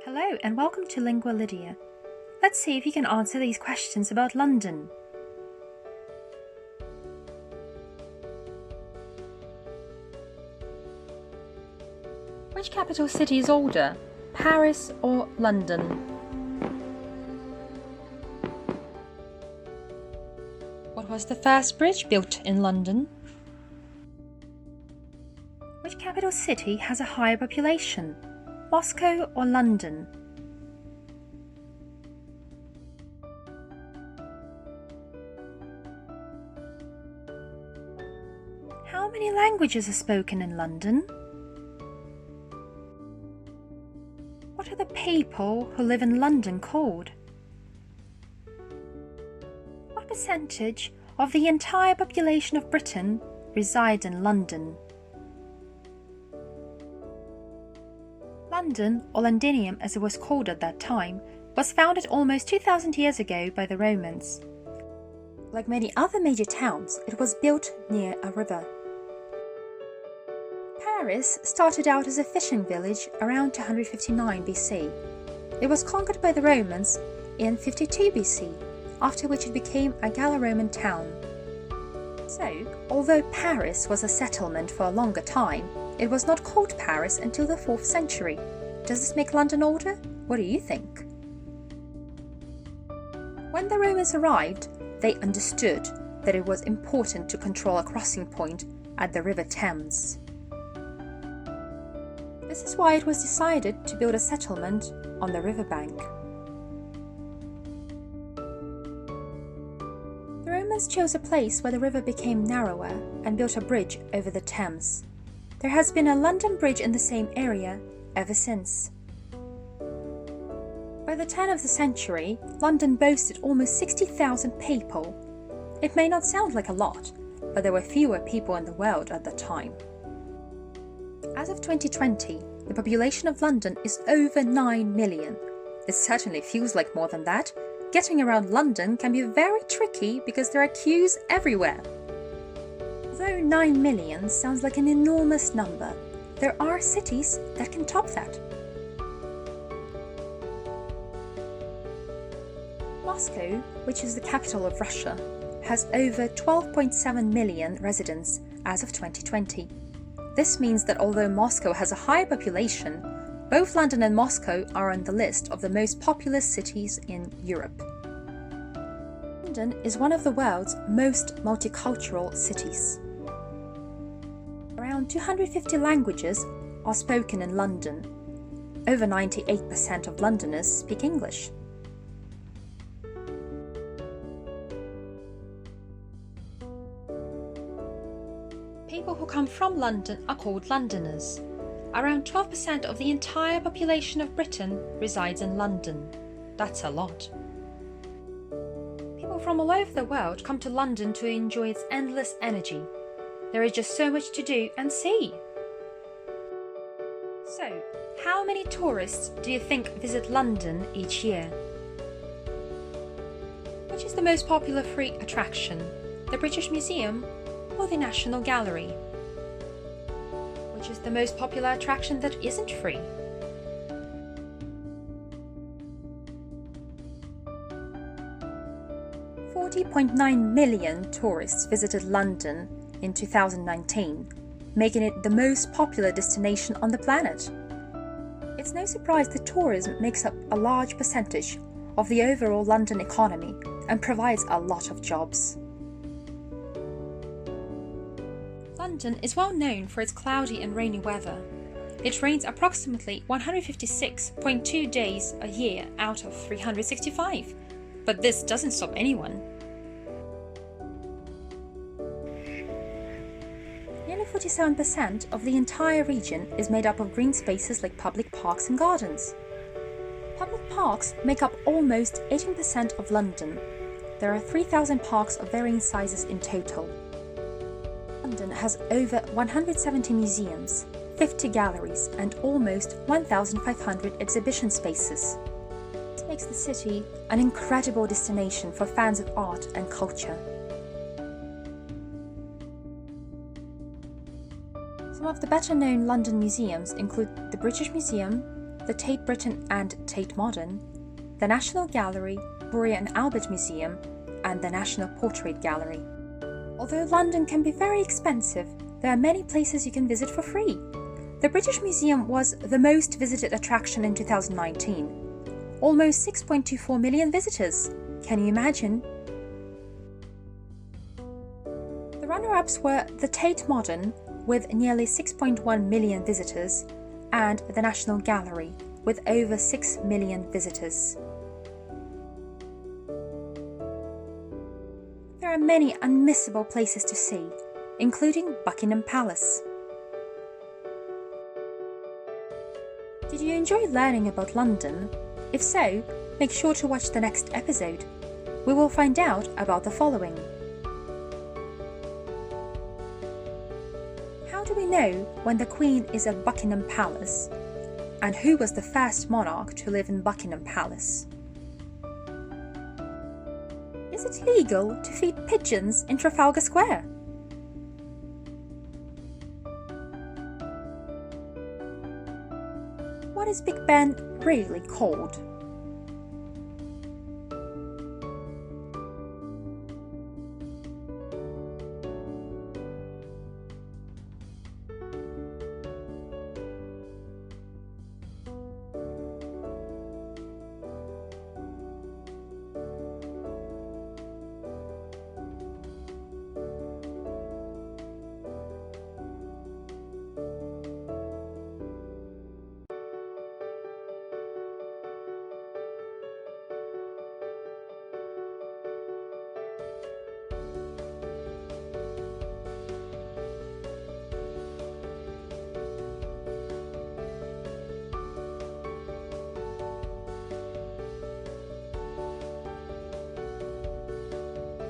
Hello and welcome to Lingua Lidiya. Let's see if you can answer these questions about London. Which capital city is older, Paris or London? What was the first bridge built in London? Which capital city has a higher population, Moscow or London? How many languages are spoken in London? What are the people who live in London called? What percentage of the entire population of Britain resides in London? London, or Londinium as it was called at that time, was founded almost 2,000 years ago by the Romans. Like many other major towns, it was built near a river. Paris started out as a fishing village around 259 BC. It was conquered by the Romans in 52 BC, after which it became a Gallo-Roman town. So, although Paris was a settlement for a longer time, it was not called Paris until the 4th century. Does this make London older? What do you think? When the Romans arrived, they understood that it was important to control a crossing point at the River Thames. This is why it was decided to build a settlement on the riverbank. The Romans chose a place where the river became narrower and built a bridge over the Thames. There has been a London Bridge in the same area ever since. By the turn of the century, London boasted almost 60,000 people. It may not sound like a lot, but there were fewer people in the world at that time. As of 2020, the population of London is over 9 million. It certainly feels like more than that. Getting around London can be very tricky because there are queues everywhere. Though 9 million sounds like an enormous number, there are cities that can top that. Moscow, which is the capital of Russia, has over 12.7 million residents as of 2020. This means that although Moscow has a high population, both London and Moscow are on the list of the most populous cities in Europe. London is one of the world's most multicultural cities. Around 250 languages are spoken in London. Over 98% of Londoners speak English. People who come from London are called Londoners. Around 12% of the entire population of Britain resides in London. That's a lot. People from all over the world come to London to enjoy its endless energy. There is just so much to do and see. So, how many tourists do you think visit London each year? Which is the most popular free attraction, the British Museum or the National Gallery? Which is the most popular attraction that isn't free? $40.9 million tourists visited London in 2019, making it the most popular destination on the planet. It's no surprise that tourism makes up a large percentage of the overall London economy and provides a lot of jobs. London is well known for its cloudy and rainy weather. It rains approximately 156.2 days a year out of 365, but this doesn't stop anyone. Nearly 47% of the entire region is made up of green spaces like public parks and gardens. Public parks make up almost 18% of London. There are 3,000 parks of varying sizes in total. London has over 170 museums, 50 galleries and almost 1,500 exhibition spaces. This makes the city an incredible destination for fans of art and culture. Some of the better-known London museums include the British Museum, the Tate Britain and Tate Modern, the National Gallery, Victoria and Albert Museum, and the National Portrait Gallery. Although London can be very expensive, there are many places you can visit for free. The British Museum was the most visited attraction in 2019. Almost 6.24 million visitors. Can you imagine? The runner-ups were the Tate Modern, with nearly 6.1 million visitors, and the National Gallery, with over 6 million visitors. There are many unmissable places to see, including Buckingham Palace. Did you enjoy learning about London? If so, make sure to watch the next episode. We will find out about the following. How do we know when the Queen is at Buckingham Palace? And who was the first monarch to live in Buckingham Palace? Is it legal to feed pigeons in Trafalgar Square? What is Big Ben really called?